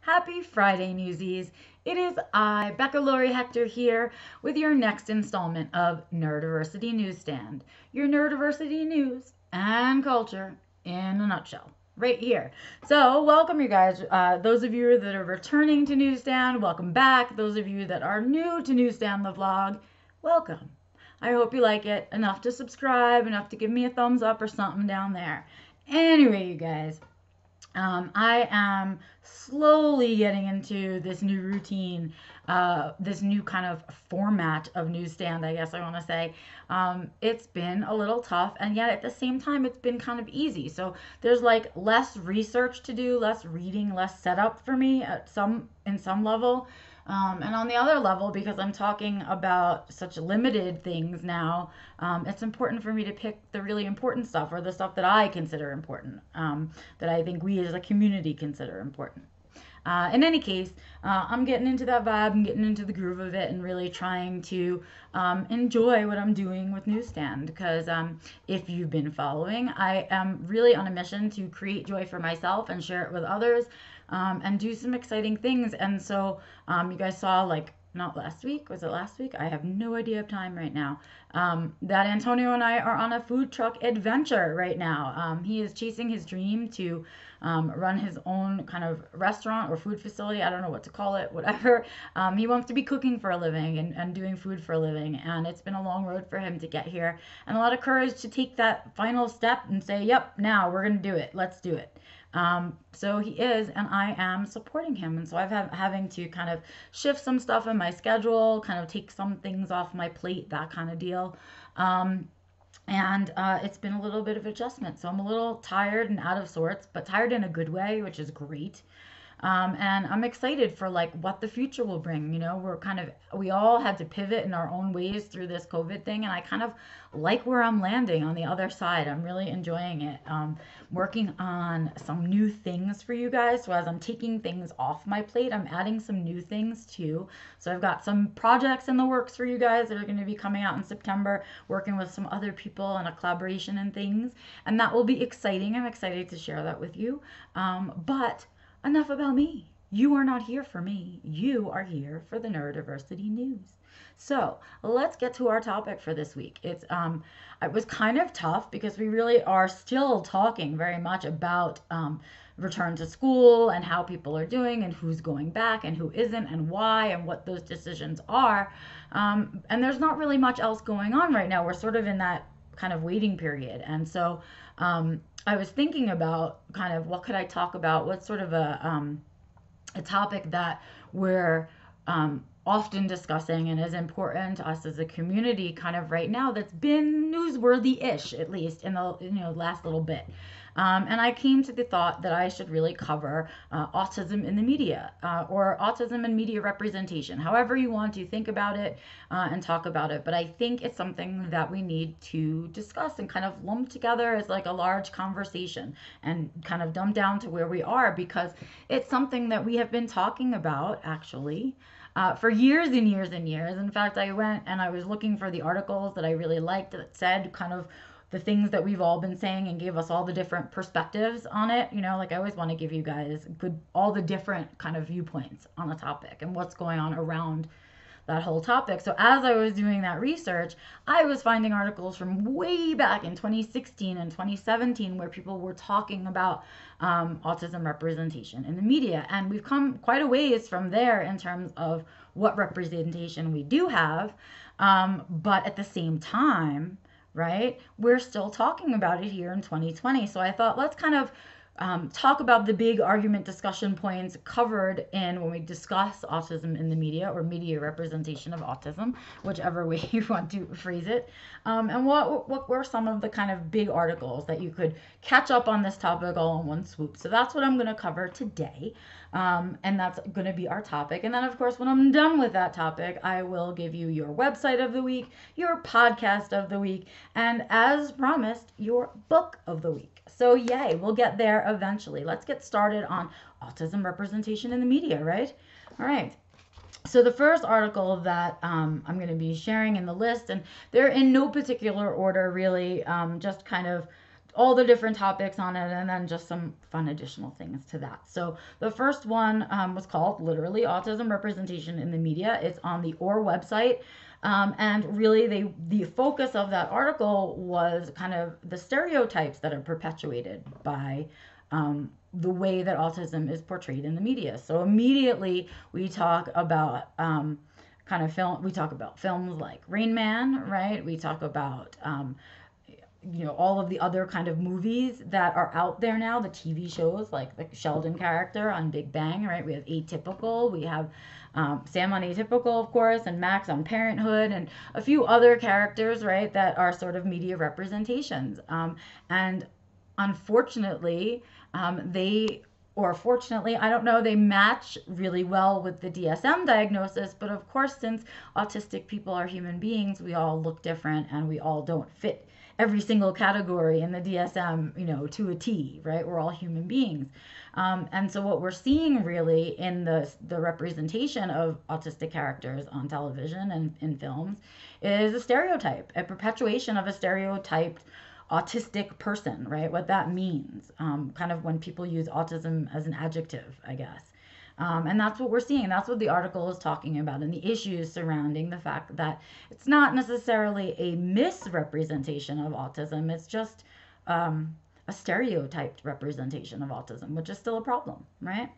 Happy Friday, Newsies. It is I, Becca Laurie Hector, here with your next installment of Neurodiversity Newsstand, your neurodiversity news and culture in a nutshell, right here. So, welcome, you guys. Those of you that are returning to Newsstand, welcome back. Those of you that are new to Newsstand the vlog, welcome. I hope you like it enough to subscribe, enough to give me a thumbs up or something down there. Anyway, you guys. I am slowly getting into this new routine, this new kind of format of Newsstand, I guess I want to say. It's been a little tough, and yet at the same time, it's been kind of easy. So there's like less research to do, less reading, less setup for me in some level. And on the other level, because I'm talking about such limited things now, it's important for me to pick the really important stuff, or the stuff that I consider important, that I think we as a community consider important. In any case, I'm getting into that vibe and getting into the groove of it and really trying to enjoy what I'm doing with Newsstand. Because if you've been following, I am really on a mission to create joy for myself and share it with others, and do some exciting things. And so you guys saw, like, not last week, was it last week? I have no idea of time right now. That Antonio and I are on a food truck adventure right now. He is chasing his dream to run his own kind of restaurant or food facility. I don't know what to call it, whatever. He wants to be cooking for a living and doing food for a living. And it's been a long road for him to get here, and a lot of courage to take that final step and say, yep, now we're going to do it. Let's do it. So he is, and I am supporting him. And so I've having to kind of shift some stuff in my schedule, kind of take some things off my plate, that kind of deal. And it's been a little bit of adjustment. So I'm a little tired and out of sorts, but tired in a good way, which is great. And I'm excited for like what the future will bring. You know, we all had to pivot in our own ways through this COVID thing, and I kind of like where I'm landing on the other side. I'm really enjoying it. Working on some new things for you guys. So as I'm taking things off my plate, I'm adding some new things too. So I've got some projects in the works for you guys that are going to be coming out in September, working with some other people and a collaboration and things, and that will be exciting. I'm excited to share that with you. But enough about me. You are not here for me. You are here for the neurodiversity news. So let's get to our topic for this week. It was kind of tough because we really are still talking very much about return to school and how people are doing and who's going back and who isn't and why and what those decisions are. And there's not really much else going on right now. We're sort of in that kind of waiting period. And so I was thinking about kind of what could I talk about? What's sort of a topic that we're often discussing and is important to us as a community kind of right now, that's been newsworthy-ish, at least in the last little bit. And I came to the thought that I should really cover autism in the media, or autism and media representation, however you want to think about it and talk about it. But I think it's something that we need to discuss and kind of lump together as like a large conversation and kind of dumb down to where we are, because it's something that we have been talking about actually for years and years and years. In fact, I went and I was looking for the articles that I really liked that said kind of the things that we've all been saying and gave us all the different perspectives on it. You know, like I always want to give you guys all the different kind of viewpoints on a topic and what's going on around that whole topic. So as I was doing that research, I was finding articles from way back in 2016 and 2017 where people were talking about autism representation in the media. And we've come quite a ways from there in terms of what representation we do have. But at the same time, right, we're still talking about it here in 2020. So I thought, let's kind of talk about the big argument discussion points covered in when we discuss autism in the media, or media representation of autism, whichever way you want to phrase it. And what were some of the kind of big articles that you could catch up on this topic all in one swoop. So that's what I'm going to cover today. And that's going to be our topic. And then, of course, when I'm done with that topic, I will give you your website of the week, your podcast of the week, and as promised, your book of the week. So yay, we'll get there eventually. Let's get started on autism representation in the media, right? All right. So the first article that I'm going to be sharing in the list, and they're in no particular order really, just kind of all the different topics on it, and then just some fun additional things to that. So the first one was called literally Autism Representation in the Media. It's on the OR website. And really, the focus of that article was kind of the stereotypes that are perpetuated by the way that autism is portrayed in the media. So immediately we talk about kind of film. We talk about films like Rain Man, right? We talk about all of the other kind of movies that are out there now, the TV shows like the Sheldon character on Big Bang, right? We have Atypical, we have Sam on Atypical, of course, and Max on Parenthood, and a few other characters, right, that are sort of media representations. And unfortunately, fortunately, I don't know, they match really well with the DSM diagnosis, but of course, since autistic people are human beings, we all look different and we all don't fit every single category in the DSM, to a T, right? We're all human beings. And so what we're seeing really in the representation of autistic characters on television and in films is a stereotype, a perpetuation of a stereotyped autistic person, right? What that means, kind of when people use autism as an adjective, I guess. And that's what we're seeing. That's what the article is talking about, and the issues surrounding the fact that it's not necessarily a misrepresentation of autism. It's just a stereotyped representation of autism, which is still a problem, right?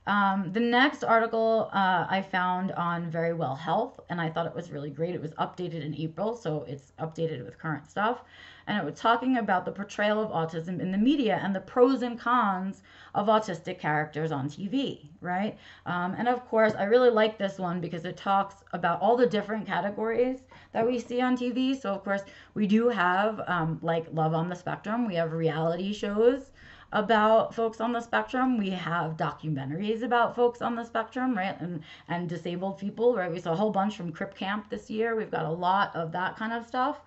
The next article I found on Very Well Health, and I thought it was really great. It was updated in April, so it's updated with current stuff. And it was talking about the portrayal of autism in the media and the pros and cons of autistic characters on TV, right? And of course, I really like this one because it talks about all the different categories that we see on TV. So, of course, we do have like Love on the Spectrum. We have reality shows about folks on the spectrum. We have documentaries about folks on the spectrum, right? And disabled people, right? We saw a whole bunch from Crip Camp this year. We've got a lot of that kind of stuff.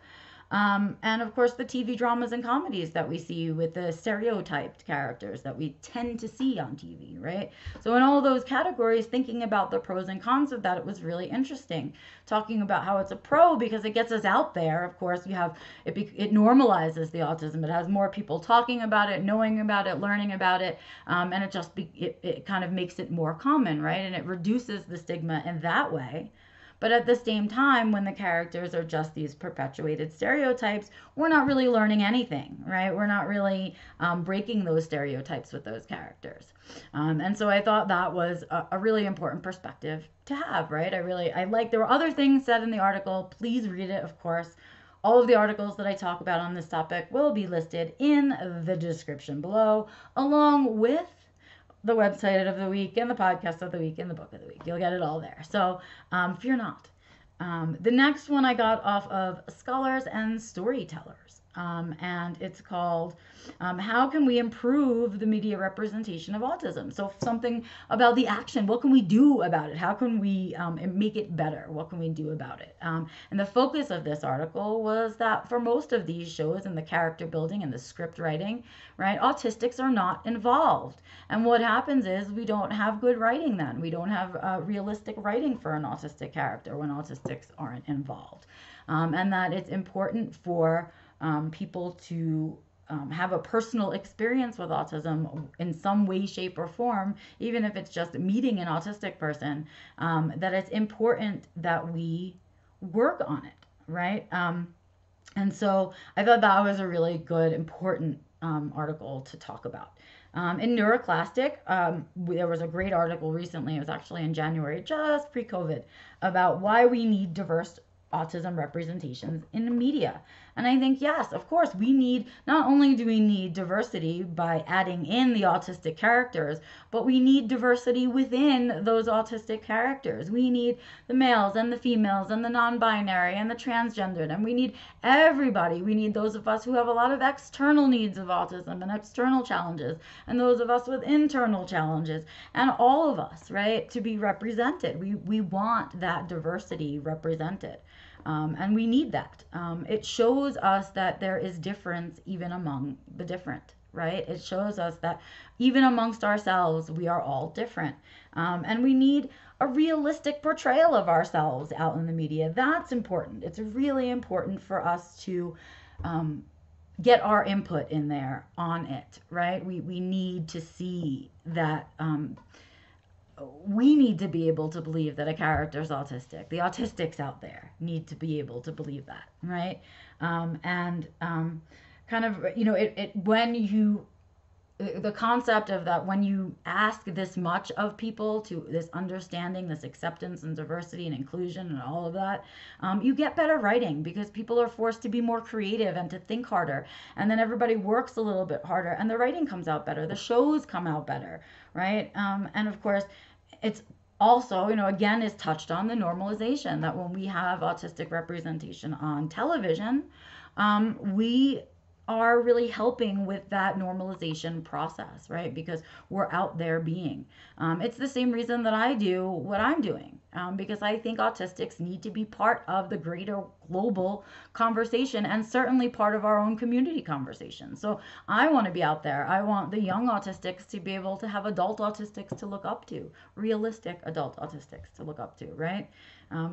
And of course, the TV dramas and comedies that we see with the stereotyped characters that we tend to see on TV, right? So in all those categories, thinking about the pros and cons of that, it was really interesting. Talking about how it's a pro because it gets us out there. Of course, you have it normalizes the autism. It has more people talking about it, knowing about it, learning about it, and it kind of makes it more common, right? And it reduces the stigma in that way. But at the same time, when the characters are just these perpetuated stereotypes, we're not really learning anything, right? We're not really breaking those stereotypes with those characters. And so I thought that was a really important perspective to have, right? There were other things said in the article. Please read it, of course. All of the articles that I talk about on this topic will be listed in the description below, along with the website of the week and the podcast of the week and the book of the week. You'll get it all there. So fear not. The next one I got off of Scholars and Storytellers. And it's called How Can We Improve the Media Representation of Autism? So something about the action. What can we do about it? How can we make it better? What can we do about it? And the focus of this article was that for most of these shows and the character building and the script writing, right, autistics are not involved. And what happens is we don't have good writing then. We don't have realistic writing for an autistic character when autistics aren't involved. And that it's important for people to have a personal experience with autism in some way, shape, or form, even if it's just meeting an autistic person, that it's important that we work on it, right? And so I thought that was a really good, important article to talk about. In Neuroclastic, there was a great article recently, it was actually in January, just pre-COVID, about why we need diverse autism representations in the media. And I think, yes, of course, not only do we need diversity by adding in the autistic characters, but we need diversity within those autistic characters. We need the males and the females and the non-binary and the transgendered, and we need everybody. We need those of us who have a lot of external needs of autism and external challenges, and those of us with internal challenges, and all of us, right, to be represented. We want that diversity represented. And we need that. It shows us that there is difference even among the different, right? It shows us that even amongst ourselves, we are all different. And we need a realistic portrayal of ourselves out in the media. That's important. It's really important for us to get our input in there on it, right? We need to see that we need to be able to believe that a character is autistic. The autistics out there need to be able to believe that, right? And kind of, when you the concept of that, when you ask this much of people, to this understanding, this acceptance and diversity and inclusion and all of that, you get better writing because people are forced to be more creative and to think harder, and then everybody works a little bit harder and the writing comes out better, the shows come out better, right? And of course, it's also, again, is touched on the normalization that when we have autistic representation on television, we are really helping with that normalization process, right? Because we're out there being. It's the same reason that I do what I'm doing, because I think autistics need to be part of the greater global conversation and certainly part of our own community conversation. So I want to be out there. I want the young autistics to be able to have adult autistics to look up to, realistic adult autistics to look up to, right?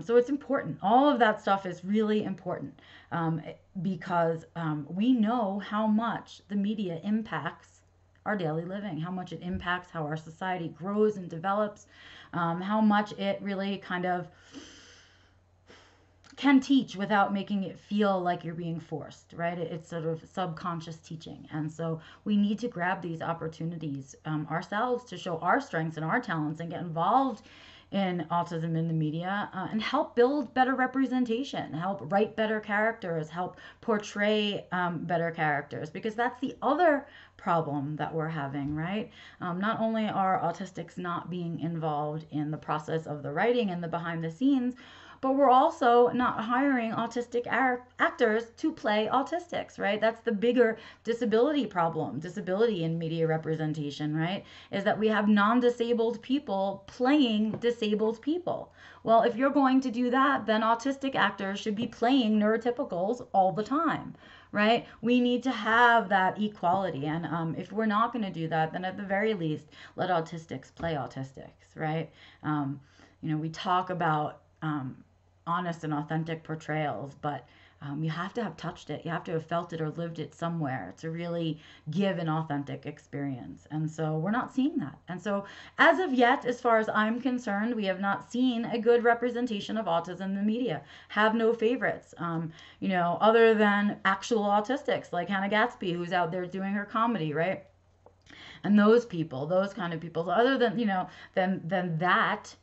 So it's important. All of that stuff is really important, because we know how much the media impacts our daily living, how much it impacts how our society grows and develops, how much it really kind of can teach without making it feel like you're being forced, right? It's sort of subconscious teaching. And so we need to grab these opportunities ourselves to show our strengths and our talents and get involved in autism in the media, and help build better representation, help write better characters, help portray better characters, because that's the other problem that we're having, right? Not only are autistics not being involved in the process of the writing and the behind the scenes, but we're also not hiring autistic actors to play autistics, right? That's the bigger disability problem, disability in media representation, right? Is that we have non-disabled people playing disabled people. Well, if you're going to do that, then autistic actors should be playing neurotypicals all the time, right? We need to have that equality. And if we're not going to do that, then at the very least, let autistics play autistics, right? We talk about honest and authentic portrayals, but you have to have touched it. You have to have felt it or lived it somewhere to really give an authentic experience. And so we're not seeing that. And so as of yet, as far as I'm concerned, we have not seen a good representation of autism in the media. Have no favorites, other than actual autistics like Hannah Gatsby, who's out there doing her comedy, right? And those people, those kind of people, other than, than that,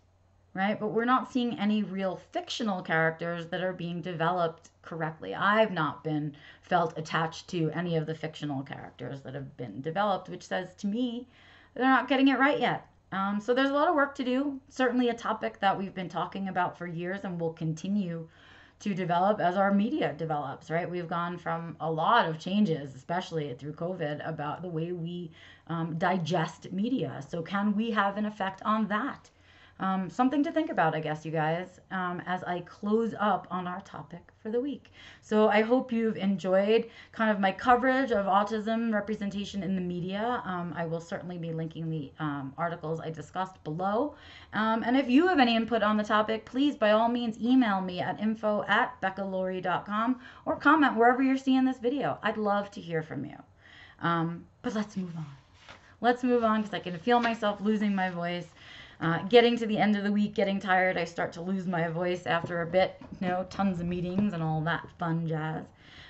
right? But we're not seeing any real fictional characters that are being developed correctly. I've not been felt attached to any of the fictional characters that have been developed, which says to me they're not getting it right yet. So there's a lot of work to do. Certainly a topic that we've been talking about for years and will continue to develop as our media develops, right? We've gone from a lot of changes, especially through COVID, about the way we digest media. So can we have an effect on that? Something to think about, I guess, you guys, as I close up on our topic for the week. So I hope you've enjoyed kind of my coverage of autism representation in the media. I will certainly be linking the articles I discussed below. And if you have any input on the topic, please, by all means, email me at info@beccalaurie.com or comment wherever you're seeing this video. I'd love to hear from you. But let's move on. Let's move on because I can feel myself losing my voice. Getting to the end of the week, getting tired, I start to lose my voice after a bit, tons of meetings and all that fun jazz.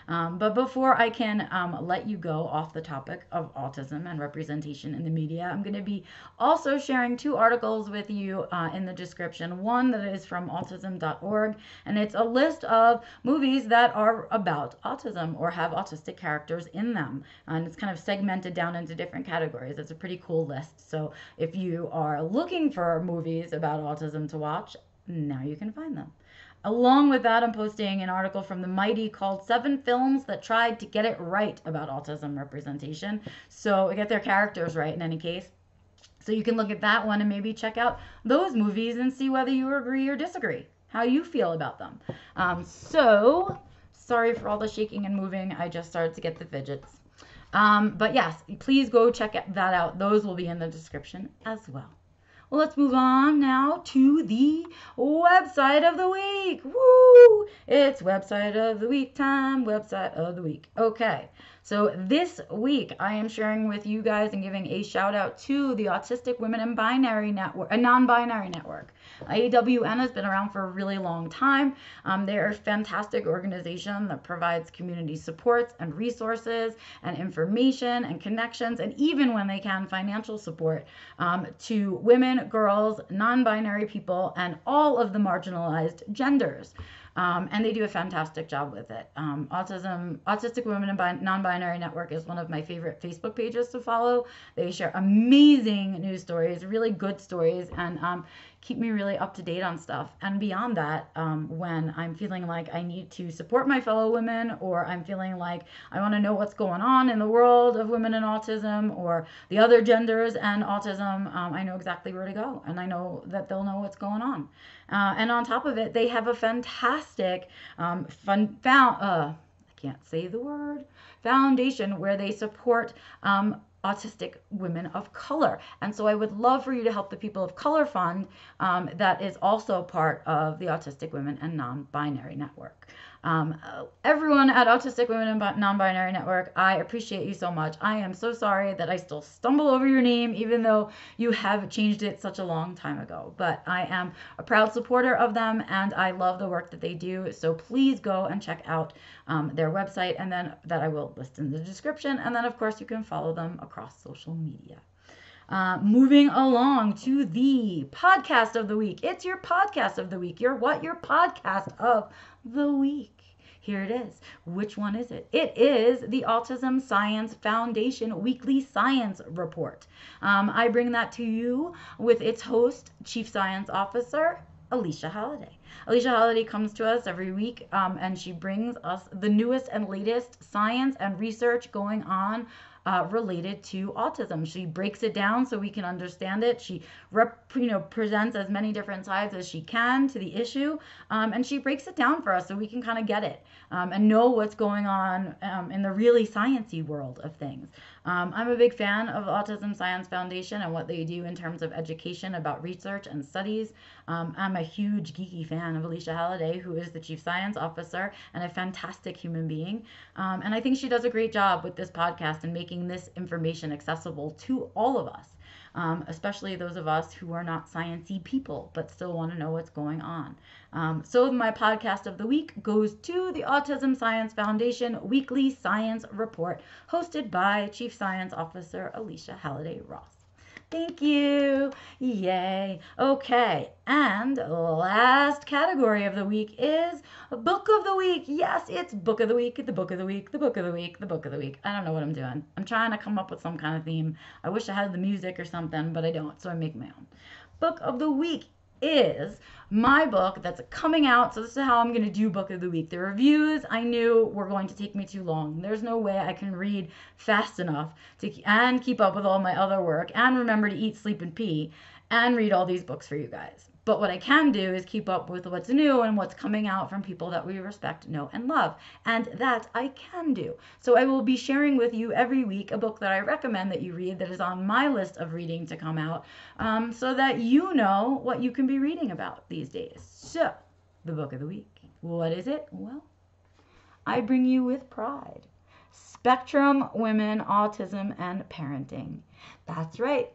But before I can let you go off the topic of autism and representation in the media, I'm going to be also sharing 2 articles with you in the description. One that is from autism.org, and it's a list of movies that are about autism or have autistic characters in them. And it's kind of segmented down into different categories. It's a pretty cool list. So if you are looking for movies about autism to watch, now you can find them. Along with that, I'm posting an article from The Mighty called 7 Films That Tried to Get It Right About Autism Representation. So get their characters right in any case. So you can look at that one and maybe check out those movies and see whether you agree or disagree, how you feel about them. So sorry for all the shaking and moving. I just started to get the fidgets. But yes, please go check that out. Those will be in the description as well. Well, let's move on now to the website of the week. Woo! It's website of the week time, website of the week. Okay, So this week, I am sharing with you guys and giving a shout out to the Autistic Women and Binary Network, a non-binary network. AWN has been around for a really long time. They are a fantastic organization that provides community supports and resources and information and connections, and even when they can, financial support to women, girls, non-binary people, and all of the marginalized genders. And they do a fantastic job with it. Autistic Women and Non-Binary Network is one of my favorite Facebook pages to follow. They share amazing news stories, really good stories, and keep me really up to date on stuff. And beyond that, when I'm feeling like I need to support my fellow women, or I'm feeling like I want to know what's going on in the world of women and autism or the other genders and autism, I know exactly where to go, and I know that they'll know what's going on. And on top of it, they have a fantastic I can't say the word, foundation where they support autistic women of color. And so I would love for you to help the People of Color Fund that is also part of the Autistic Women and Non-Binary Network. Everyone at Autistic Women and Non-Binary Network, I appreciate you so much. I am so sorry that I still stumble over your name, even though you have changed it such a long time ago. But I am a proud supporter of them, and I love the work that they do. So please go and check out their website, and then that I will list in the description. And then, of course, you can follow them across social media. Moving along to the podcast of the week. It's your podcast of the week. Your podcast of the week. Here it is. Which one is it? It is the Autism Science Foundation Weekly Science Report. I bring that to you with its host, Chief Science Officer, Alicia Holliday. Alicia Holliday comes to us every week, and she brings us the newest and latest science and research going on related to autism. She breaks it down so we can understand it. She presents as many different sides as she can to the issue, and she breaks it down for us so we can kind of get it and know what's going on in the really sciencey world of things. I'm a big fan of Autism Science Foundation and what they do in terms of education about research and studies. I'm a huge geeky fan of Alicia Holliday, who is the Chief Science Officer and a fantastic human being. And I think she does a great job with this podcast and making this information accessible to all of us, especially those of us who are not sciencey people but still want to know what's going on. So my podcast of the week goes to the Autism Science Foundation Weekly Science Report, hosted by Chief Science Officer Alicia Holliday Ross. Thank you. Yay. Okay. And last category of the week is Book of the Week. Yes, it's Book of the Week, the Book of the Week, the Book of the Week, the Book of the Week. I don't know what I'm doing. I'm trying to come up with some kind of theme. I wish I had the music or something, but I don't, so I make my own. Book of the Week is my book that's coming out. So this is how I'm going to do Book of the Week. The reviews I knew were going to take me too long. There's no way I can read fast enough and keep up with all my other work and remember to eat, sleep, and pee and read all these books for you guys. But what I can do is keep up with what's new and what's coming out from people that we respect, know, and love. And that I can do. So I will be sharing with you every week a book that I recommend that you read that is on my list of reading to come out, so that you know what you can be reading about these days. So, the Book of the Week. What is it? Well, I bring you with pride. Spectrum Women, Autism, and Parenting. That's right.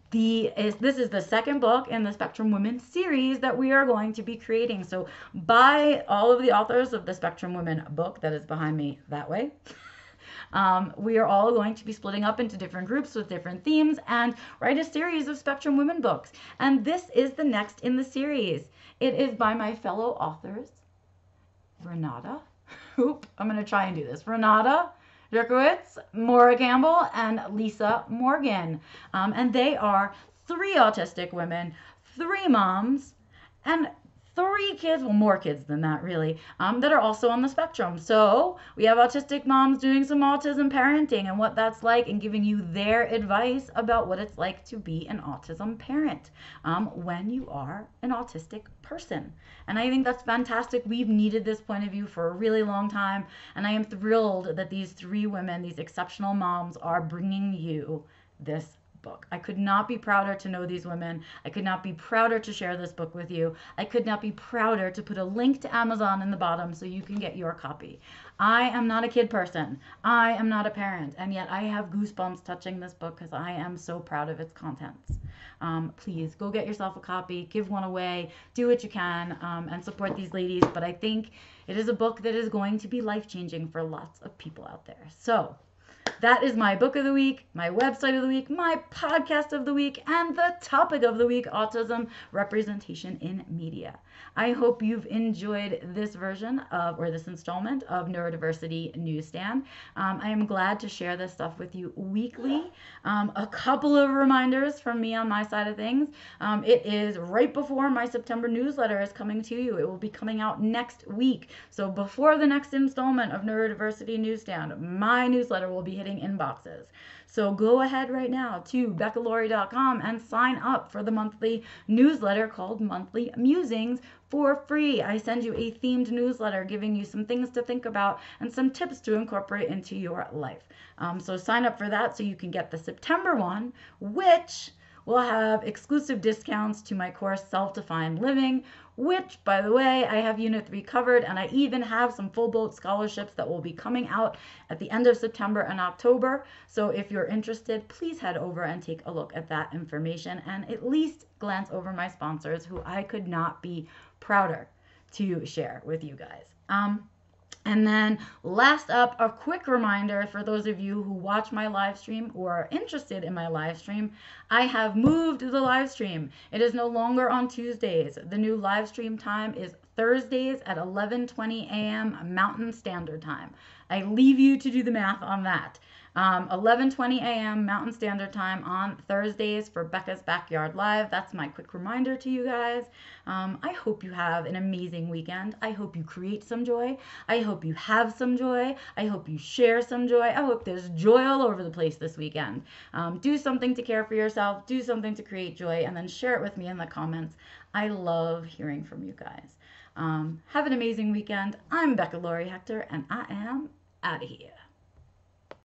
This is the second book in the Spectrum Women series that we are going to be creating. So by all of the authors of the Spectrum Women book that is behind me that way, we are all going to be splitting up into different groups with different themes and write a series of Spectrum Women books. And this is the next in the series. It is by my fellow authors, Renata. I'm going to try and do this. Renata Jerkowitz, Maura Campbell, and Lisa Morgan. And they are 3 autistic women, 3 moms, and 3 kids, well, more kids than that, really, that are also on the spectrum. So we have autistic moms doing some autism parenting and what that's like and giving you their advice about what it's like to be an autism parent when you are an autistic person. And I think that's fantastic. We've needed this point of view for a really long time, and I am thrilled that these 3 women, these exceptional moms, are bringing you this book. I could not be prouder to know these women. I could not be prouder to share this book with you. I could not be prouder to put a link to Amazon in the bottom so you can get your copy. I am not a kid person. I am not a parent, and yet I have goosebumps touching this book because I am so proud of its contents. Please go get yourself a copy, give one away, do what you can, and support these ladies. But I think it is a book that is going to be life-changing for lots of people out there. So that is my book of the week, my website of the week, my podcast of the week, and the topic of the week, autism representation in media. I hope you've enjoyed this version of, or this installment of Neurodiversity Newsstand. I am glad to share this stuff with you weekly. A couple of reminders from me on my side of things. It is right before my September newsletter is coming to you. It will be coming out next week. So before the next installment of Neurodiversity Newsstand, my newsletter will be hitting inboxes. So go ahead right now to beccalaurie.com and sign up for the monthly newsletter called Monthly Musings for free. I send you a themed newsletter giving you some things to think about and some tips to incorporate into your life. So sign up for that so you can get the September one, which will have exclusive discounts to my course Self-Defined Living, which, by the way, I have Unit 3 covered, and I even have some full boat scholarships that will be coming out at the end of September and October. So if you're interested, please head over and take a look at that information and at least glance over my sponsors, who I could not be prouder to share with you guys. And then last up, a quick reminder for those of you who watch my live stream or are interested in my live stream, I have moved the live stream. It is no longer on Tuesdays. The new live stream time is Thursdays at 11:20 a.m. Mountain Standard Time. I leave you to do the math on that. 11:20 a.m. Mountain Standard Time on Thursdays for Becca's Backyard Live. That's my quick reminder to you guys. I hope you have an amazing weekend. I hope you create some joy. I hope you have some joy. I hope you share some joy. I hope there's joy all over the place this weekend. Do something to care for yourself. Do something to create joy, and then share it with me in the comments. I love hearing from you guys. Have an amazing weekend. I'm Becca Laurie Hector, and I am out of here.